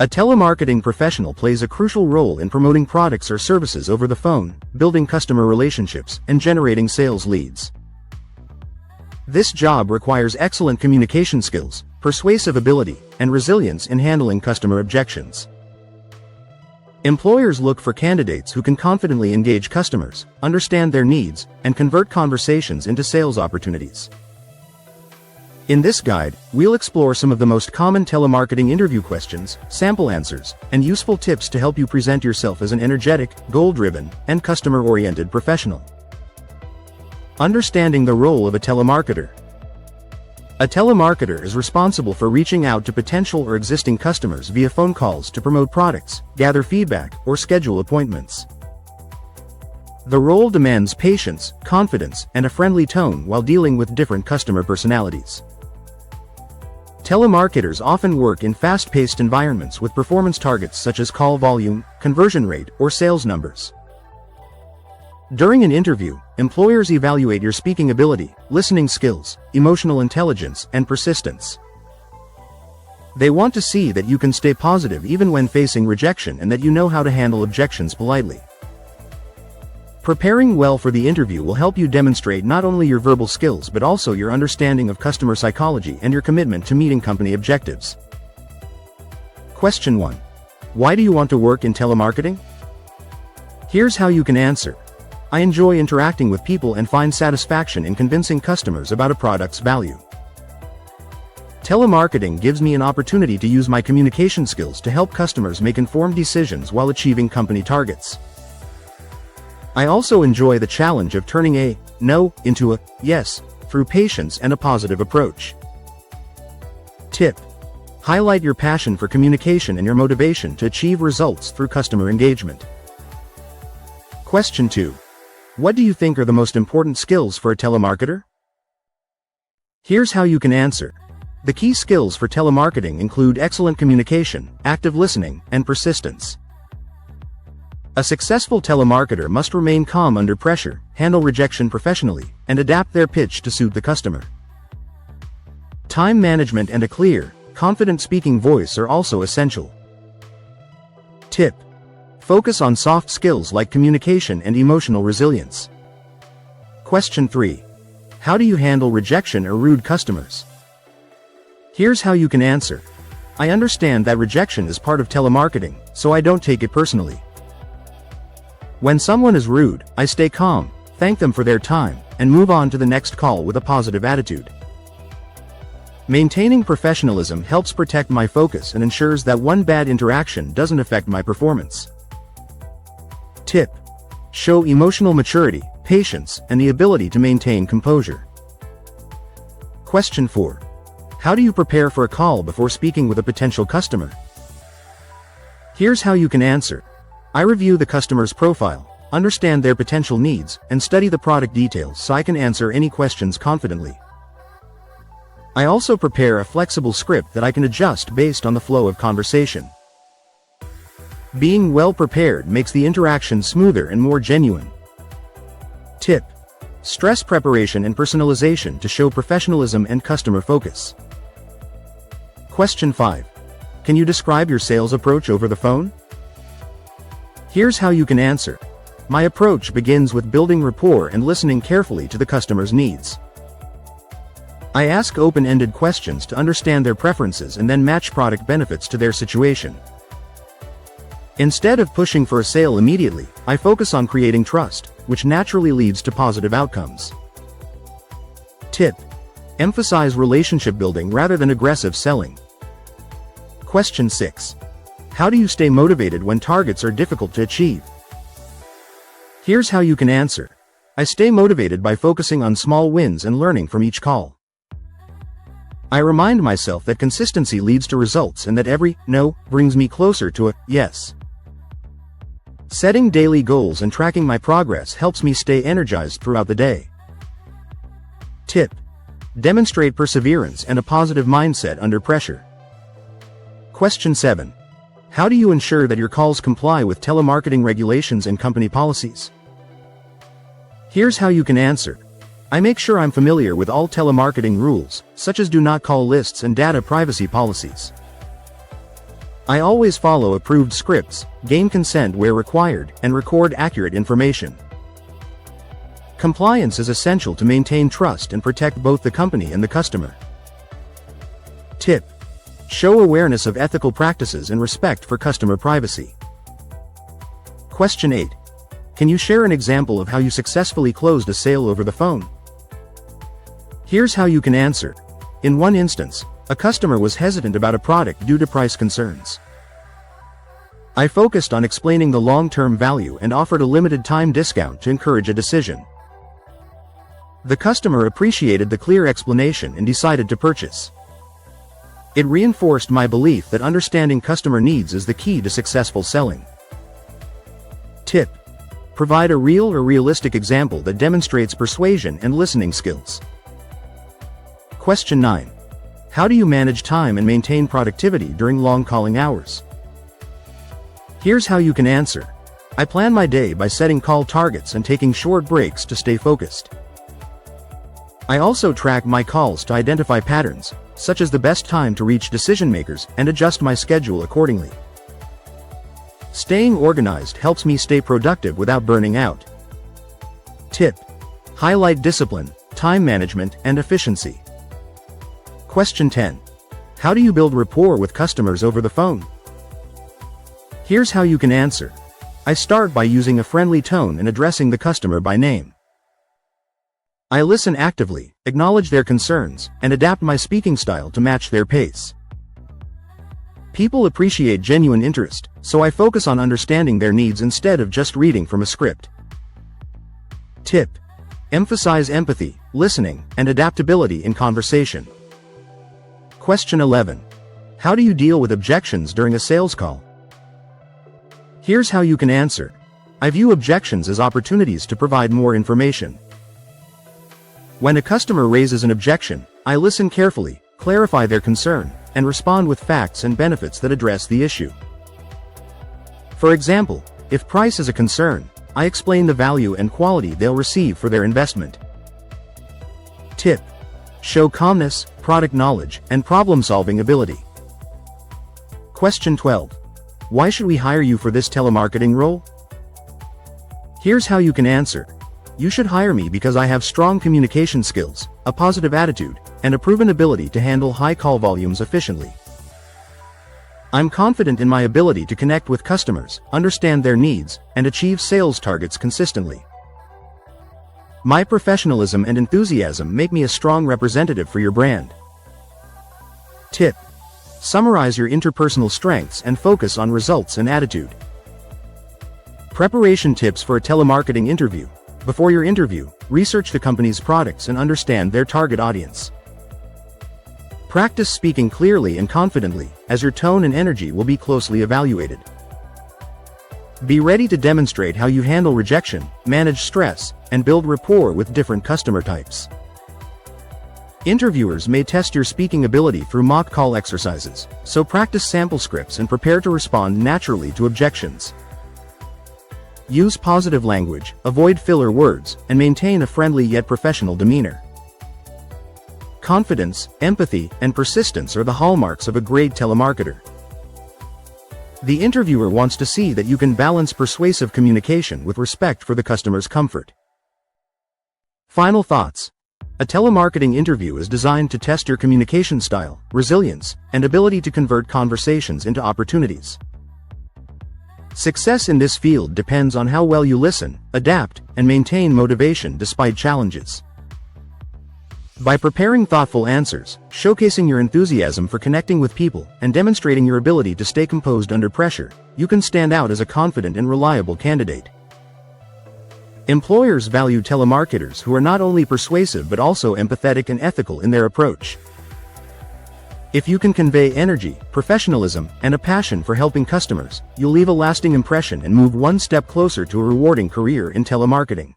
A telemarketing professional plays a crucial role in promoting products or services over the phone, building customer relationships, and generating sales leads. This job requires excellent communication skills, persuasive ability, and resilience in handling customer objections. Employers look for candidates who can confidently engage customers, understand their needs, and convert conversations into sales opportunities. In this guide, we'll explore some of the most common telemarketing interview questions, sample answers, and useful tips to help you present yourself as an energetic, goal-driven, and customer-oriented professional. Understanding the role of a telemarketer. A telemarketer is responsible for reaching out to potential or existing customers via phone calls to promote products, gather feedback, or schedule appointments. The role demands patience, confidence, and a friendly tone while dealing with different customer personalities. Telemarketers often work in fast-paced environments with performance targets such as call volume, conversion rate, or sales numbers. During an interview, employers evaluate your speaking ability, listening skills, emotional intelligence, and persistence. They want to see that you can stay positive even when facing rejection and that you know how to handle objections politely. Preparing well for the interview will help you demonstrate not only your verbal skills but also your understanding of customer psychology and your commitment to meeting company objectives. Question 1. Why do you want to work in telemarketing? Here's how you can answer. I enjoy interacting with people and find satisfaction in convincing customers about a product's value. Telemarketing gives me an opportunity to use my communication skills to help customers make informed decisions while achieving company targets. I also enjoy the challenge of turning a no into a yes through patience and a positive approach. Tip: highlight your passion for communication and your motivation to achieve results through customer engagement. Question 2. What do you think are the most important skills for a telemarketer? Here's how you can answer. The key skills for telemarketing include excellent communication, active listening, and persistence. A successful telemarketer must remain calm under pressure, handle rejection professionally, and adapt their pitch to suit the customer. Time management and a clear, confident speaking voice are also essential. Tip: focus on soft skills like communication and emotional resilience. Question 3. How do you handle rejection or rude customers? Here's how you can answer. I understand that rejection is part of telemarketing, so I don't take it personally. When someone is rude, I stay calm, thank them for their time, and move on to the next call with a positive attitude. Maintaining professionalism helps protect my focus and ensures that one bad interaction doesn't affect my performance. Tip: show emotional maturity, patience, and the ability to maintain composure. Question 4. How do you prepare for a call before speaking with a potential customer? Here's how you can answer. I review the customer's profile, understand their potential needs, and study the product details so I can answer any questions confidently. I also prepare a flexible script that I can adjust based on the flow of conversation. Being well prepared makes the interaction smoother and more genuine. Tip: stress preparation and personalization to show professionalism and customer focus. Question 5. Can you describe your sales approach over the phone? Here's how you can answer. My approach begins with building rapport and listening carefully to the customer's needs. I ask open-ended questions to understand their preferences and then match product benefits to their situation. Instead of pushing for a sale immediately, I focus on creating trust, which naturally leads to positive outcomes. Tip: emphasize relationship building rather than aggressive selling. Question 6. How do you stay motivated when targets are difficult to achieve? Here's how you can answer. I stay motivated by focusing on small wins and learning from each call. I remind myself that consistency leads to results and that every no brings me closer to a yes. Setting daily goals and tracking my progress helps me stay energized throughout the day. Tip: demonstrate perseverance and a positive mindset under pressure. Question 7. How do you ensure that your calls comply with telemarketing regulations and company policies? Here's how you can answer. I make sure I'm familiar with all telemarketing rules, such as do not call lists and data privacy policies. I always follow approved scripts, gain consent where required, and record accurate information. Compliance is essential to maintain trust and protect both the company and the customer. Tip: show awareness of ethical practices and respect for customer privacy. Question 8. Can you share an example of how you successfully closed a sale over the phone? Here's how you can answer. In one instance, a customer was hesitant about a product due to price concerns. I focused on explaining the long-term value and offered a limited-time discount to encourage a decision. The customer appreciated the clear explanation and decided to purchase. It reinforced my belief that understanding customer needs is the key to successful selling. Tip: provide a real or realistic example that demonstrates persuasion and listening skills. Question 9. How do you manage time and maintain productivity during long calling hours? Here's how you can answer. I plan my day by setting call targets and taking short breaks to stay focused. I also track my calls to identify patterns, such as the best time to reach decision makers, and adjust my schedule accordingly. Staying organized helps me stay productive without burning out. Tip: highlight discipline, time management, and efficiency. Question 10. How do you build rapport with customers over the phone? Here's how you can answer. I start by using a friendly tone and addressing the customer by name. I listen actively, acknowledge their concerns, and adapt my speaking style to match their pace. People appreciate genuine interest, so I focus on understanding their needs instead of just reading from a script. Tip: emphasize empathy, listening, and adaptability in conversation. Question 11. How do you deal with objections during a sales call? Here's how you can answer. I view objections as opportunities to provide more information. When a customer raises an objection, I listen carefully, clarify their concern, and respond with facts and benefits that address the issue. For example, if price is a concern, I explain the value and quality they'll receive for their investment. Tip: show calmness, product knowledge, and problem-solving ability. Question 12. Why should we hire you for this telemarketing role? Here's how you can answer. You should hire me because I have strong communication skills, a positive attitude, and a proven ability to handle high call volumes efficiently. I'm confident in my ability to connect with customers, understand their needs, and achieve sales targets consistently. My professionalism and enthusiasm make me a strong representative for your brand. Tip: summarize your interpersonal strengths and focus on results and attitude. Preparation tips for a telemarketing interview. Before your interview, research the company's products and understand their target audience. Practice speaking clearly and confidently, as your tone and energy will be closely evaluated. Be ready to demonstrate how you handle rejection, manage stress, and build rapport with different customer types. Interviewers may test your speaking ability through mock call exercises, so practice sample scripts and prepare to respond naturally to objections. Use positive language, avoid filler words, and maintain a friendly yet professional demeanor. Confidence, empathy, and persistence are the hallmarks of a great telemarketer. The interviewer wants to see that you can balance persuasive communication with respect for the customer's comfort. Final thoughts. A telemarketing interview is designed to test your communication style, resilience, and ability to convert conversations into opportunities. Success in this field depends on how well you listen, adapt, and maintain motivation despite challenges. By preparing thoughtful answers, showcasing your enthusiasm for connecting with people, and demonstrating your ability to stay composed under pressure, you can stand out as a confident and reliable candidate. Employers value telemarketers who are not only persuasive but also empathetic and ethical in their approach. If you can convey energy, professionalism, and a passion for helping customers, you'll leave a lasting impression and move one step closer to a rewarding career in telemarketing.